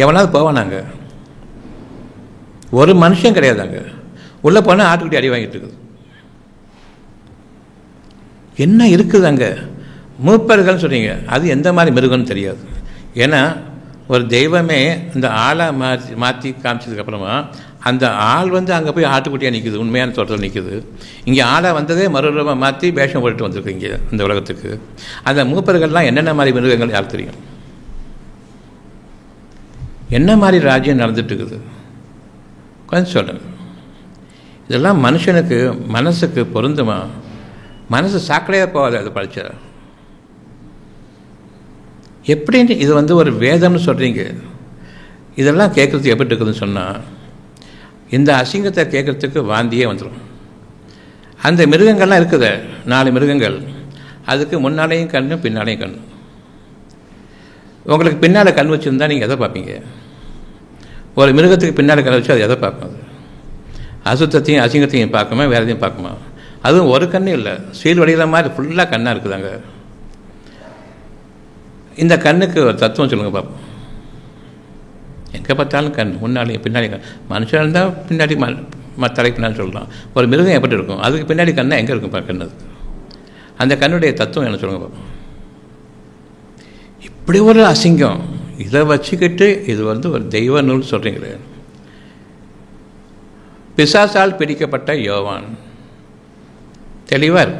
எவனாவது போவானாங்க? ஒரு மனுஷன் கிடையாதாங்க. உள்ளே போனால் ஆட்டுக்குட்டி அடி வாங்கிட்டு இருக்குது. என்ன இருக்குது அங்கே? மூப்பர்கள் சொன்னீங்க, அது எந்த மாதிரி மிருகம்னு தெரியாது. ஏன்னா ஒரு தெய்வமே அந்த ஆளை மாற்றி காமிச்சதுக்கப்புறமா அந்த ஆள் வந்து அங்கே போய் ஆட்டுக்குட்டியாக நிற்குது, உண்மையான தோட்டத்தில் நிற்குது. இங்கே ஆளை வந்ததே மறுரூபமாக மாற்றி வேஷம் போட்டு வந்திருக்கு இங்கே இந்த உலகத்துக்கு. அந்த மூப்பர்கள்லாம் என்னென்ன மாதிரி மிருகங்கள் யாருக்கு தெரியும்? என்ன மாதிரி ராஜ்யம் நடந்துட்டு இருக்குது கொஞ்சம் சொல்லுங்கள். இதெல்லாம் மனுஷனுக்கு மனசுக்கு பொருந்துமா? மனசு சாக்கடையாக போகாது அது படித்தா. எப்படின்னு இது வந்து ஒரு வேதம்னு சொல்கிறீங்க. இதெல்லாம் கேட்குறதுக்கு எப்படி இருக்குதுன்னு சொன்னால், இந்த அசிங்கத்தை கேட்குறதுக்கு வாந்தியே வந்துடும். அந்த மிருகங்கள்லாம் இருக்குது, 4 மிருகங்கள். அதுக்கு முன்னாலேயும் கண்ணு பின்னாலேயும் கண்ணு. உங்களுக்கு பின்னால் கண் வச்சுருந்தா நீங்கள் எதை பார்ப்பீங்க? ஒரு மிருகத்துக்கு பின்னால் கண் வச்சு அது எதை பார்க்கும்? அது அசுத்தத்தையும் அசிங்கத்தையும் பார்க்குமா, வேறு எதையும் பார்க்குமா? அதுவும் ஒரு கண்ணு இல்லை, சீல் வடிகிற மாதிரி ஃபுல்லாக கண்ணாக இருக்குதாங்க. இந்த கண்ணுக்கு ஒரு தத்துவம் சொல்லுங்கள் பார்ப்போம். எங்கே பார்த்தாலும் கண், முன்னாலேயும் பின்னாடி கண். மனுஷன் இருந்தால் பின்னாடி தலைக்கு பின்னாடி சொல்லலாம். ஒரு மிருகம் எப்படி இருக்கும்? அதுக்கு பின்னாடி கண்ணா எங்கே இருக்கும் கண்? அதுக்கு அந்த கண்ணுடைய தத்துவம் என்ன சொல்லுங்க பார்ப்போம். இப்படி ஒரு அசிங்கம், இதை வச்சுக்கிட்டு இது வந்து ஒரு தெய்வ நூல் சொல்கிறீங்களே. பிசாசால் பிடிக்கப்பட்ட யோவான் தெளிவார்.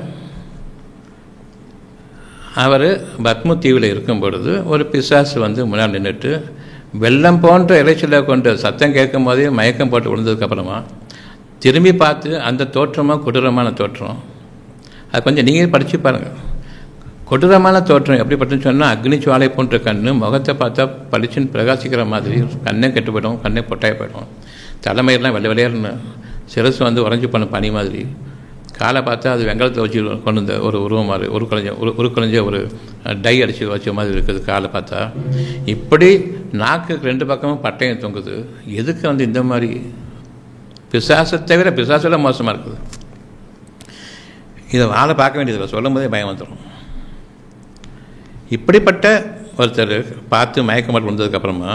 அவர் பத்மு தீவில் இருக்கும் பொழுது ஒரு பிசாசு வந்து முன்னாடி நின்றுட்டு வெள்ளம் போன்ற இறைச்சலை கொண்டு சத்தம் கேட்கும் போதே மயக்கம் போட்டு விழுந்ததுக்கப்புறமா திரும்பி பார்த்து அந்த தோற்றமாக கொடூரமான தோற்றம். அது கொஞ்சம் நீங்கள் படித்து பாருங்கள். கொடூரமான தோற்றம் எப்படிப்பட்டுன்னு சொன்னால், அக்னி சுவாலை போன்ற கண், முகத்தை பார்த்தா பளிச்சுன்னு பிரகாசிக்கிற மாதிரி, கண்ணை கெட்டு போயிடும், கண்ணை பொட்டாய போயிடும், தலைமையெல்லாம் வெள்ளை வெள்ளையர்னு, சிரசு வந்து உறைஞ்சி பண்ண பனி மாதிரி, காலை பார்த்தா அது வெங்காயத்தில் வச்சு கொண்டு வந்த ஒரு உருவம் மாதிரி, உருக்குலைஞ்ச ஒரு டை அடித்து வச்ச மாதிரி இருக்குது காலை பார்த்தா. இப்படி நாக்குக்கு 2 பக்கமும் பட்டயம் தொங்குது. எதுக்கு வந்து இந்த மாதிரி? பிசாசை தவிர பிசாசெல்லாம் மோசமாக இருக்குது. இதை ஆளை பார்க்க வேண்டியதில்லை, சொல்லும் போதே பயம் வந்துடும். இப்படிப்பட்ட ஒருத்தர் பார்த்து மயக்க மாட்டு வந்ததுக்கப்புறமா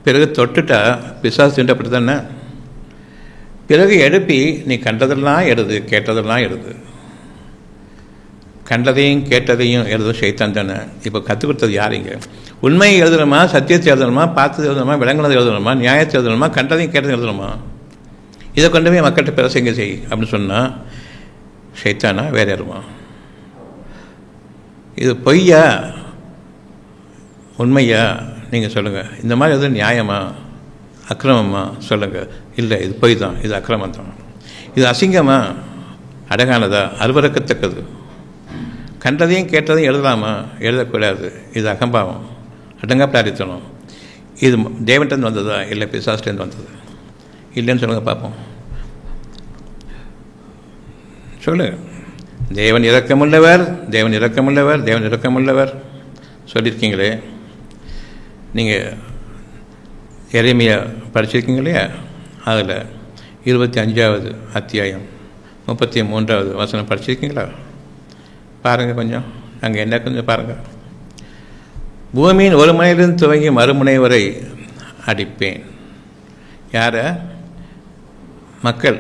பிறகு தொட்டுட்டா பிசாசு திண்டப்பட்டு தானே. பிறகு எழுப்பி நீ கண்டதெல்லாம் எழுது, கேட்டதெல்லாம் எழுது. கண்டதையும் கேட்டதையும் எழுதும் ஷைத்தான் தானே. இப்போ கற்றுக் கொடுத்தது யாருங்க? உண்மையை எழுதணுமா, சத்தியத்தை எழுதணுமா, பார்த்தது எழுதணுமா, விளங்குனதை எழுதணுமா, நியாயத்தை எழுதணுமா, கண்டதையும் கேட்டதையும் எழுதணுமா? இதை கொண்டு போய் மக்கள்கிட்ட பிரசங்க செய் அப்படின்னு சொன்னால் ஷைத்தானா வேற யாருமா? இது பொய்யா உண்மையா? நீங்கள் சொல்லுங்கள். இந்த மாதிரி எதுவும் நியாயமா அக்கிரமமா? சொல்லுங்கள். இல்லை, இது பொய் தான், இது அக்கிரமம் தான். இது அசிங்கமா, அழகானதா, அருவருக்கத்தக்கது? கண்டதையும் கேட்டதையும் எழுதலாமா? எழுதக்கூடாது. இது அகம்பாவம், அடங்காப்பிளாரித்தனம். இது தேவன்கிட்ட வந்ததா இல்லை பிசாஸ்டேருந்து வந்தது? இல்லைன்னு சொல்லுங்கள் பார்ப்போம். சொல்லுங்கள். தேவன் இரக்கமுள்ளவர், தேவன் இரக்கமுள்ளவர், தேவன் இரக்கமுள்ளவர் சொல்லியிருக்கீங்களே. நீங்கள் எரேமியா படிச்சிருக்கீங்க இல்லையா? அதில் 25வது அத்தியாயம் 33வது வசனம் படிச்சிருக்கீங்களா? பாருங்கள் கொஞ்சம், அங்கே என்ன கொஞ்சம் பாருங்கள். பூமியின் ஒரு முனையிலிருந்து துவங்கி மறுமுனை வரை அடிப்பேன். யாரை? மக்கள்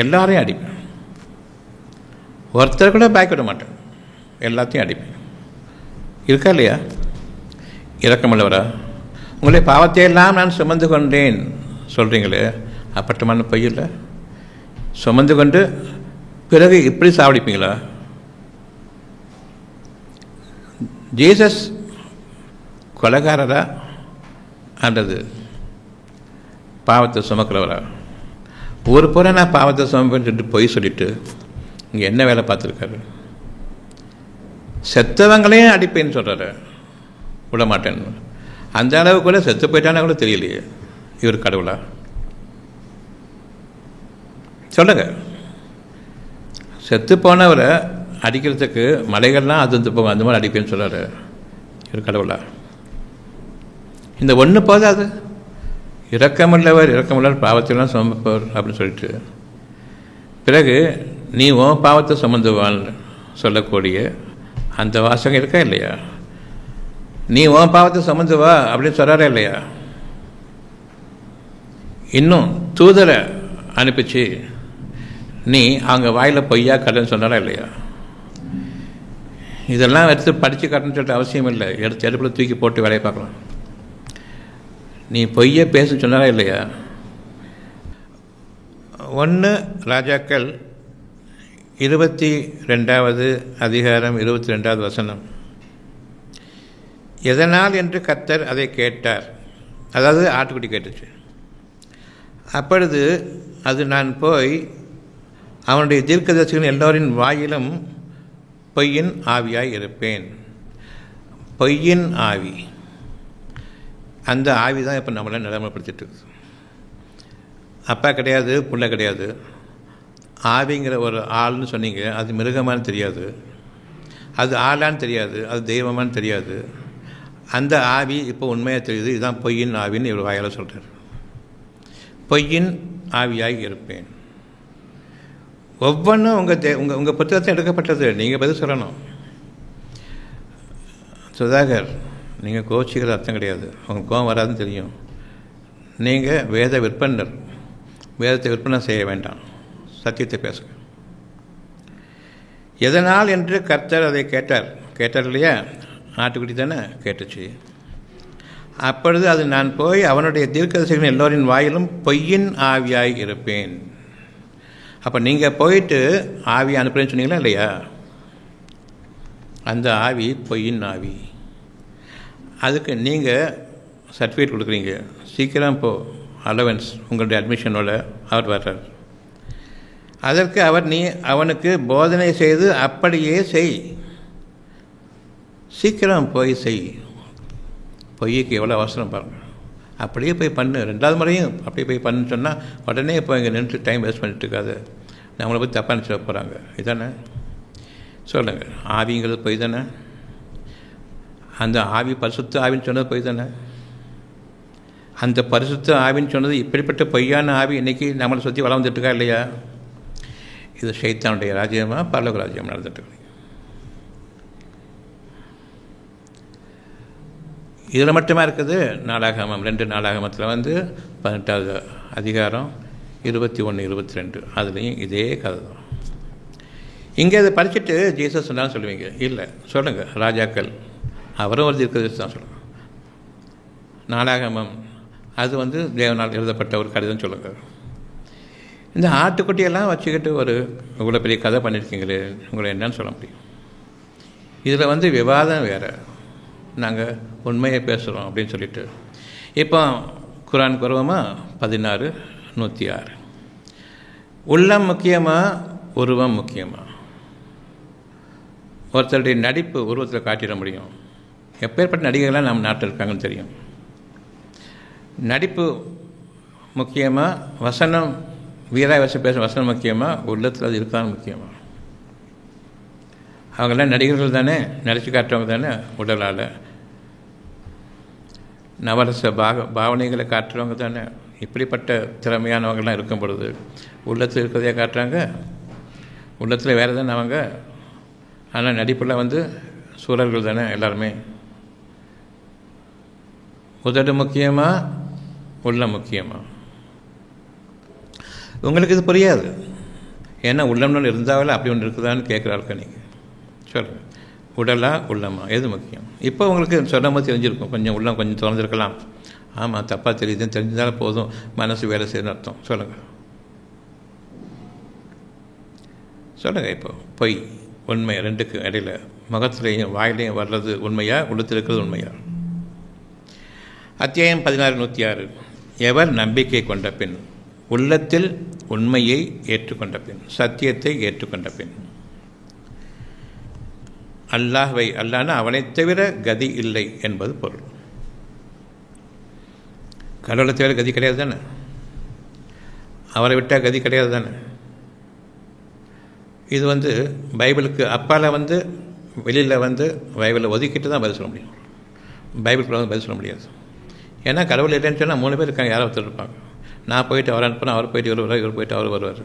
எல்லாரையும் அடிப்பேன். ஒருத்தர் கூட பேக் விட மாட்டேன், எல்லாத்தையும் அடிப்பேன். இருக்கா இல்லையா? இரக்கமுள்ளவரா? உங்களுடைய பாவத்தையெல்லாம் நான் சுமந்து கொண்டேன் சொல்கிறீங்களே, அப்பட்டமான பொய்யில்லை? சுமந்து கொண்டு பிறகு இப்படி சாவடிப்பீங்களா? ஜீசஸ் கொலைகாரரா அல்லது பாவத்தை சுமக்கிறவரா? ஒரு பூரா நான் பாவத்தை சுமப்பேன்னு சொல்லிட்டு பொய் சொல்லிட்டு இங்கே என்ன வேலை பார்த்துருக்காரு? செத்தவங்களையும் அடிப்பேன்னு சொல்கிறாரு, விட மாட்டேன்னு. அந்த அளவு கூட செத்து போயிட்டானா கூட தெரியலையே, இவர் கடவுளா? சொல்லுங்க. செத்து போனவரை அடிக்கிறதுக்கு மலைகள்லாம் அது போகும், அந்த மாதிரி அடிப்பேன்னு சொல்கிறாரு, இவர் கடவுளா? இந்த ஒன்று போதாது, இரக்கமுள்ளவர் இரக்கமுள்ளவர் பாவத்தையெல்லாம் சுமப்பவர் அப்படின்னு சொல்லிட்டு பிறகு நீ உன் பாவத்தை சுமந்துவான்னு சொல்லக்கூடிய அந்த வாசகம் இருக்கா இல்லையா? நீ உன் பாவத்தை சுமந்து வா அப்படின்னு சொல்கிறாரா இல்லையா? இன்னும் தூதரை அனுப்பிச்சு நீ அவங்க வாயில் பொய்யா கட்டுன்னு சொன்னாரா இல்லையா? இதெல்லாம் எடுத்து படித்து காட்டணும்னு சொல்லிட்டு அவசியம் இல்லை, எடுத்து அடுப்பில் தூக்கி போட்டு வேலையை பார்க்கலாம். நீ பொய்யை பேச சொன்னாரா இல்லையா? 1 ராஜாக்கள் 22வது அதிகாரம் 22வது வசனம். எதனால் என்று கர்த்தர் அதை கேட்டார். அதாவது ஆட்டுக்குட்டி கேட்டுச்சு. அப்பொழுது அது நான் போய் அவனுடைய தீர்க்கதரிசிகள் எல்லோரின் வாயிலும் பொய்யின் ஆவியாய் இருப்பேன். பொய்யின் ஆவி, அந்த ஆவி தான் இப்போ நம்மளை நிலைமைப்படுத்திட்டு இருக்குது. அப்பா கிடையாது, புள்ள கிடையாது. ஆவிங்கிற ஒரு ஆள்னு சொன்னீங்க, அது மிருகமானு தெரியாது, அது ஆளான்னு தெரியாது, அது தெய்வமானு தெரியாது. அந்த ஆவி இப்போ உண்மையாக தெரியுது. இதுதான் பொய்யின் ஆவின்னு இவர் வாயால் சொல்கிறார். பொய்யின் ஆவியாய் இருப்பேன். ஒவ்வொன்றும் உங்கள் புத்தகத்தை எடுக்கப்பட்டது, நீங்கள் பதில் சொல்லணும். சுதாகர், நீங்கள் கோச்சிக்கிற அர்த்தம் கிடையாது, உங்கள் கோவம் வராதுன்னு தெரியும். நீங்கள் வேத விற்பனர், வேதத்தை விற்பனை செய்ய வேண்டாம், சத்தியத்தை பேசுங்க. எதனால் என்று கர்த்தர் அதை கேட்டார் இல்லையா? ஆட்டுக்குட்டி தானே கேட்டுச்சு. அப்பொழுது அது நான் போய் அவனுடைய தீர்க்கதரிசிகள் எல்லோரின் வாயிலும் பொய்யின் ஆவியாய் இருப்பேன். அப்போ நீங்கள் போயிட்டு ஆவி அனுப்புறேன்னு சொன்னீங்களா இல்லையா? அந்த ஆவி பொய்யின் ஆவி. அதுக்கு நீங்கள் சர்டிஃபிகேட் கொடுக்குறீங்க, சீக்கிரம் போ, அலவன்ஸ் உங்களுடைய அட்மிஷனோட அவர் வர்றார். அதற்கு அவர் நீ அவனுக்கு போதனை செய்து அப்படியே செய், சீக்கிரம் போய் செய். பொய்க்கு எவ்வளோ அவசரம் பாருங்கள். அப்படியே போய் பண்ணு, 2வது முறையும் அப்படியே போய் பண்ணுன்னு சொன்னால் உடனே இப்போ இங்கே நின்று டைம் வேஸ்ட் பண்ணிட்டு இருக்காது. நம்மளை பற்றி தப்பாக நினச்சிட போகிறாங்க. இதானே சொல்லுங்கள். ஆவிங்கிறது போய் தானே? அந்த ஆவி பரிசுத்த ஆவின்னு சொன்னது போய் தானே? அந்த பரிசுத்த ஆவின்னு சொன்னது இப்படிப்பட்ட பொய்யான ஆவி இன்றைக்கி நம்மளை சுற்றி வளர்ந்துட்டுருக்கா இல்லையா? இது ஷைத்தானுடைய ராஜ்யமாக பரலோக ராஜ்யம் நடந்துட்டு. இதில் மட்டுமா இருக்குது. நாளாகமம் 2 நாளாகமத்தில் 18வது அதிகாரம் 21, 22 அதுலேயும் இதே கதை தான். இங்கே அதை படிச்சுட்டு ஜீசஸ் சொன்னாலும் சொல்லுவீங்க. இல்லை, சொல்லுங்கள். ராஜாக்கள் அவரும் ஒரு தீர்க்கதரிசி தான் சொல்லுங்கள். நாளாகமம் அது தேவனால் எழுதப்பட்ட ஒரு கடிதம் சொல்லுங்கள். இந்த ஆட்டுக்குட்டியெல்லாம் வச்சுக்கிட்டு இவ்வளோ பெரிய கதை பண்ணியிருக்கீங்களே, உங்களை என்னன்னு சொல்ல முடியும்? இதில் விவாதம் வேறு, நாங்கள் உண்மையை பேசுகிறோம் அப்படின்னு சொல்லிட்டு. இப்போ குரான் பருவமா 16:106. உள்ளம் முக்கியமாக உருவம் முக்கியமாக? ஒருத்தருடைய நடிப்பு உருவத்தில் காட்டிட முடியும். எப்பேற்பட்ட நடிகர்கள்லாம் நம்ம நாட்டில் இருக்காங்கன்னு தெரியும். நடிப்பு முக்கியமாக, வசனம் வீராய் வசம் பேச வசனம் முக்கியமாக, உள்ளத்தில் அது இருக்கான்னு முக்கியமாக? அவங்கெல்லாம் நடிகர்கள் தானே, நடிச்சு காட்டுறவங்க தானே. உடலால் நவரச பாவனைகளை காட்டுறவங்க தானே. இப்படிப்பட்ட திறமையானவங்கள்லாம் இருக்கும் பொழுது உள்ளத்தில் இருக்கிறதையே காட்டுறாங்க. உள்ளத்தில் வேறு தானே அவங்க. ஆனால் நடிப்பில் சூழல்கள் தானே எல்லாருமே. உதடு முக்கியமாக, உள்ளம் முக்கியமாக? உங்களுக்கு இது புரியாது. ஏன்னா உள்ளம்னு இருந்தாவில் அப்படி ஒன்று இருக்குதான்னு கேட்குறாருக்க நீங்கள். சொல்லுங்கள், உடலா உள்ளமா எது முக்கியம்? இப்போ உங்களுக்கு சொல்லாமல் தெரிஞ்சிருக்கும். கொஞ்சம் உள்ளம் கொஞ்சம் திறந்துருக்கலாம். ஆமாம், தப்பாக தெரியுதுன்னு தெரிஞ்சாலும் போதும், மனசு வேலை செய்யணும்னு அர்த்தம். சொல்லுங்கள் சொல்லுங்கள். இப்போ பொய் உண்மை 2க்கு இடையில் முகத்திலையும் வாயிலையும் வர்றது உண்மையா, உள்ளத்தில் இருக்கிறது உண்மையா? அத்தியாயம் 16:106. எவர் நம்பிக்கை கொண்ட பின், உள்ளத்தில் உண்மையை ஏற்றுக்கொண்ட பின், சத்தியத்தை ஏற்றுக்கொண்ட பின், அல்லாஹ்வை, அல்லாஹ்னா அவனை தவிர கதி இல்லை என்பது பொருள். கடவுளை தவிர கதி கிடையாது தானே. அவரை விட்டால் கதி கிடையாது தானே. இது பைபிளுக்கு அப்பால் வெளியில் பைபிளை ஒதுக்கிட்டு தான் பதில் சொல்ல முடியும். பைபிளுக்குள்ள பதில் சொல்ல முடியாது. ஏன்னா கடவுள் இல்லைன்னு சொன்னால் 3 பேர் இருக்காங்க, யாரோ ஒருத்தர் இருப்பாங்க. நான் போயிட்டு அவர் அனுப்புனா அவர் போயிட்டு இவர் வருவார், இவர் போயிட்டு அவர் வருவார்.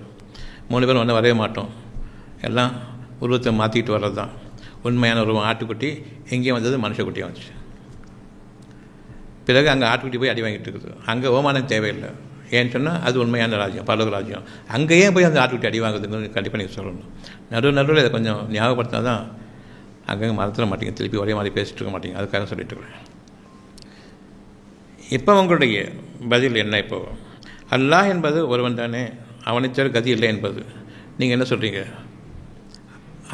3 பேரும் வரவே மாட்டோம். எல்லாம் உருவத்தை மாற்றிக்கிட்டு வர்றது தான். உண்மையான உருவம் ஆட்டுக்குட்டி, எங்கேயும் வந்தது மனுஷக்குட்டியாக வந்துச்சு. பிறகு அங்கே ஆட்டுக்குட்டி போய் அடி வாங்கிட்டு இருக்குது. அங்கே ஓமானம் தேவையில்லை. ஏன்னு சொன்னால் அது உண்மையான ராஜ்யம், பரலோக ராஜ்யம். அங்கேயே போய் அந்த ஆட்டுக்குட்டி அடி வாங்குறதுன்னு கண்டிப்பாக நீங்கள் சொல்லணும். நடுவில் இதை கொஞ்சம் ஞாபகப்படுத்தினா தான் அங்கங்கே மறந்துட மாட்டீங்க, திருப்பி ஒரே மாதிரி பேசிட்டு இருக்க மாட்டீங்க. அதுக்காக சொல்லிட்டு இருக்கேன். இப்போ உங்களுடைய பதில் என்ன? இப்போ அல்லாஹ் என்பது ஒருவன் தானே, அவனை தவிர கதி இல்லை என்பது நீங்கள் என்ன சொல்கிறீங்க?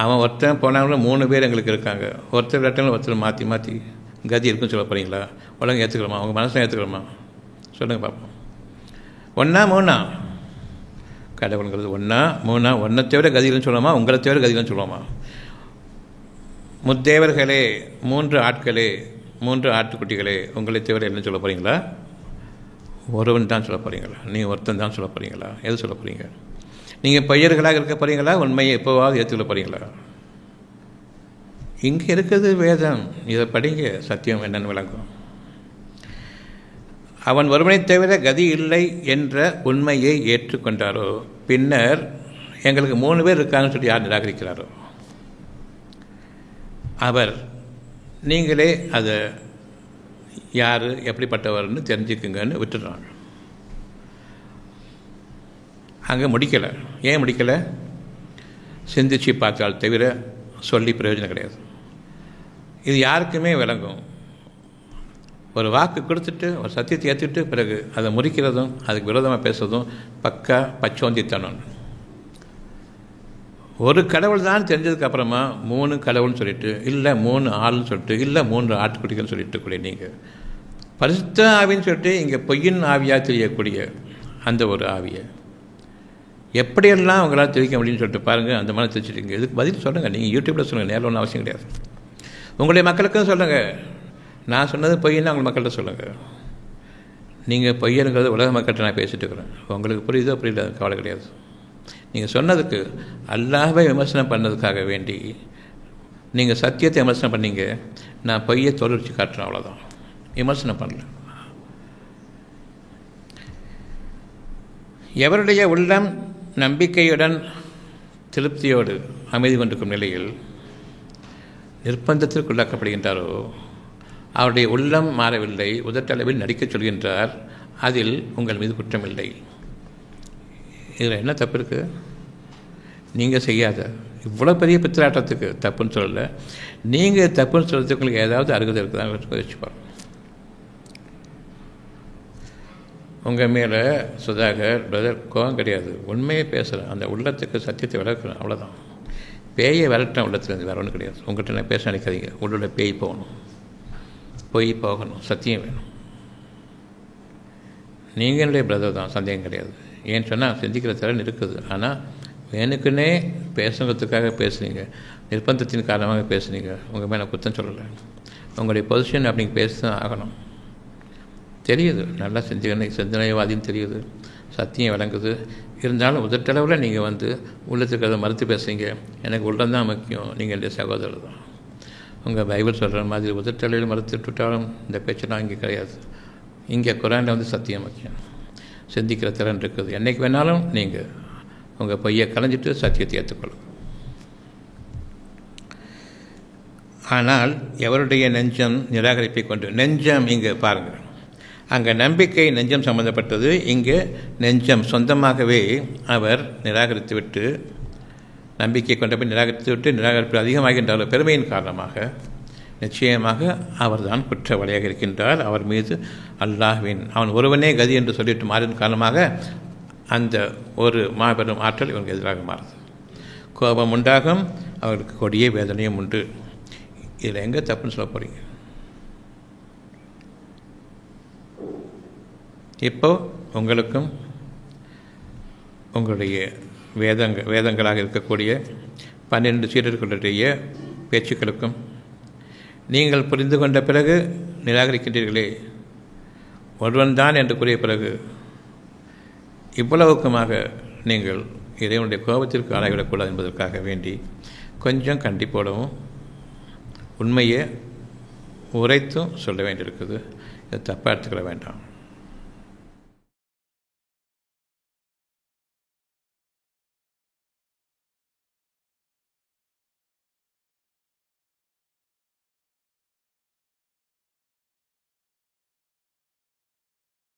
அவன் ஒருத்தன் போனாலும் 3 பேர் எங்களுக்கு இருக்காங்க. ஒருத்தர் கட்டங்களும் ஒருத்தர் மாற்றி மாற்றி கதி இருக்குன்னு சொல்ல போகிறீங்களா? உலகம் ஏற்றுக்கலாமா? அவங்க மனசில் ஏற்றுக்கலாமா? சொல்லுங்கள் பார்ப்போம். 1 3 கடவுளுங்கிறது 1 3 ஒன்றை தவிர கதிகள்னு சொல்லலாமா? உங்களை தவிர கதிகள்னு சொல்லலாமா? முத்தேவர்களே, 3 ஆட்களே, 3 ஆட்டுக்குட்டிகளே, உங்களை தவிர என்ன சொல்ல போகிறீங்களா? ஒருவன் தான் சொல்ல போகிறீங்களா? நீங்கள் ஒருத்தன் தான் சொல்ல போகிறீங்களா? எது சொல்ல போகிறீங்க? நீங்கள் பையர்களாக இருக்க போகிறீங்களா? உண்மையை எப்போவாவது ஏற்றுக்கொள்ள போகிறீங்களா? இங்கே இருக்குது வேதம், இதை படிங்க, சத்தியம் என்னன்னு விளங்கும். அவன் ஒருவனை தவிர கதி இல்லை என்ற உண்மையை ஏற்றுக்கொண்டாரோ, பின்னர் எங்களுக்கு 3 பேர் இருக்காங்கன்னு சொல்லி யார் நிராகரிக்கிறாரோ அவர், நீங்களே அதை யார் எப்படிப்பட்டவர்னு தெரிஞ்சுக்குங்கன்னு விட்டுடுறாங்க. அங்கே முடிக்கலை. ஏன் முடிக்கலை? சிந்திச்சு பார்த்தால் தவிர சொல்லி பிரயோஜனம் கிடையாது. இது யாருக்குமே விளங்கும். ஒரு வாக்கு கொடுத்துட்டு ஒரு சத்தியத்தை ஏற்றுட்டு பிறகு அதை முறிக்கிறதும் அதுக்கு விரோதமாக பேசுறதும் பக்கா பச்சோந்தித்தனம். ஒரு கடவுள் தான் தெரிஞ்சதுக்கு அப்புறமா 3 கடவுள்னு சொல்லிட்டு, இல்லை 3 ஆள்னு சொல்லிட்டு, இல்லை 3 ஆட்டுக்குட்டிகள்னு சொல்லிட்டு கூட நீங்கள் பரிசுத்த ஆவின்னு சொல்லிட்டு இங்கே பொய்யின் ஆவியாக தெரியக்கூடிய அந்த ஒரு ஆவியை எப்படியெல்லாம் அவங்களால் தெரிவிக்க முடியும்னு சொல்லிட்டு பாருங்கள். அந்த மாதிரி தெரிஞ்சுட்டீங்க. இதுக்கு பதில் சொல்லுங்கள். நீங்கள் யூடியூப்பில் சொல்லுங்கள், நேரில் ஒன்றும் அவசியம் கிடையாது. உங்களுடைய மக்களுக்கும் சொல்லுங்கள். நான் சொன்னது பொய்ன்னு அவங்க மக்கள்கிட்ட சொல்லுங்கள். நீங்கள் பொய்யனுங்கிறது உலக மக்கள்கிட்ட நான் பேசிகிட்டு இருக்கிறேன். உங்களுக்கு புரியுதோ புரியல, கவலை கிடையாது. நீங்கள் சொன்னதுக்கு அல்லாஹ்வை விமர்சனம் பண்ணதுக்காக வேண்டி நீங்கள் சத்தியத்தை விமர்சனம் பண்ணீங்க, நான் பொய்யை தோலுரிச்சு காட்டுறேன், அவ்வளோதான். விமர்சனம் பண்ணல. எவருடைய உள்ளம் நம்பிக்கையுடன் திருப்தியோடு அமைதி கொண்டிருக்கும் நிலையில் நிர்பந்தத்திற்குள்ளாக்கப்படுகின்றாரோ அவருடைய உள்ளம் மாறவில்லை, உதட்டளவில் நடிக்கச் சொல்கின்றார், அதில் உங்கள் மீது குற்றமில்லை. இதில் என்ன தப்பு இருக்குது? நீங்கள் செய்யாத இவ்வளோ பெரிய பித்தலாட்டத்துக்கு தப்புன்னு சொல்லலை. நீங்கள் தப்புன்னு சொல்கிறதுக்கு உங்களுக்கு ஏதாவது அருகதை இருக்குதான்னு வச்சுப்பாங்க. உங்கள் மேலே சுதாகர் பிரதர் கோவம் கிடையாது, உண்மையே பேசுகிறேன், அந்த உள்ளத்துக்கு சத்தியத்தை விளக்குறேன், அவ்வளோதான். பேயை விரட்டின உள்ளத்துலேருந்து வேறு ஒன்றும் கிடையாது. உங்கள்கிட்ட நான் பேச நினைக்காதீங்க. உள்ளோட பேய் போகணும், பொய் போகணும், சத்தியம் வேணும். நீங்கள் என்னுடைய பிரதர் தான், சந்தேகம் கிடையாது. ஏன்னு சொன்னால் சிந்திக்கிற திறன் இருக்குது. ஆனால் வேணுக்குன்னே பேசுகிறதுக்காக பேசுனீங்க, நிர்பந்தத்தின் காரணமாக பேசுனீங்க. உங்கள் மேலே குத்தம் சொல்லலை. உங்களுடைய பொசிஷன் அப்படிங்க பேச தான் ஆகணும். தெரியுது, நல்லா சிந்தனைவாதின்னு தெரியுது, சத்தியம் விளங்குது. இருந்தாலும் உதட்டளவில் நீங்கள் உள்ளத்துக்கு அதை மறுத்து பேசுகிறீங்க. எனக்கு உள்ளம்தான் முக்கியம், நீங்கள் என்னுடைய சகோதரர் தான். உங்கள் பைபிள் சொல்கிற மாதிரி உதட்டளவில் மறுத்துட்டாலும் இந்த பேச்செல்லாம் இங்கே கிடையாது. இங்கே குரானில் சத்தியம் முக்கியம். சிந்திக்கிற திறன் இருக்குது. என்றைக்கு வேணாலும் நீங்கள் உங்கள் பொய்யை கலைஞ்சிட்டு சத்தியத்தை ஏற்றுக்கொள்ளும். ஆனால் எவருடைய நெஞ்சம் நிராகரிப்பை கொண்டு, நெஞ்சம் இங்கே பாருங்கள், அங்கே நம்பிக்கை நெஞ்சம் சம்பந்தப்பட்டது, இங்கே நெஞ்சம் சொந்தமாகவே அவர் நிராகரித்து விட்டு, நம்பிக்கை கொண்ட போய் நிராகரித்து விட்டு, நிராகரிப்பு அதிகமாகின்ற பெருமையின் காரணமாக நிச்சயமாக அவர்தான் குற்றவாளியாக இருக்கின்றார். அவர் மீது அல்லாஹ்வின் அவன் ஒருவனே கதி என்று சொல்லிட்டு மாறின் காரணமாக அந்த ஒரு மாபெரும் ஆற்றல் இவனுக்கு எதிராக மாறுது. கோபம் உண்டாகும், அவர்களுக்கு கொடிய வேதனையும் உண்டு. இதில் எங்கே தப்புன்னு சொல்ல போகிறீங்க? இப்போ உங்களுக்கும் உங்களுடைய வேதங்களாக இருக்கக்கூடிய 12 சீடர்களுடைய பேச்சுக்களுக்கும் நீங்கள் புரிந்து கொண்ட பிறகு நிராகரிக்கின்றீர்களே, ஒருவன்தான் என்று கூறிய பிறகு இவ்வளவுக்குமாக நீங்கள் இறைவனுடைய கோபத்திற்கு ஆளாகிவிடக்கூடாது என்பதற்காக வேண்டி கொஞ்சம் கண்டிப்போடவும் உண்மையை உரைத்தும் சொல்ல வேண்டியிருக்குது. இதை தப்பாக எடுத்துக்கிற வேண்டாம்.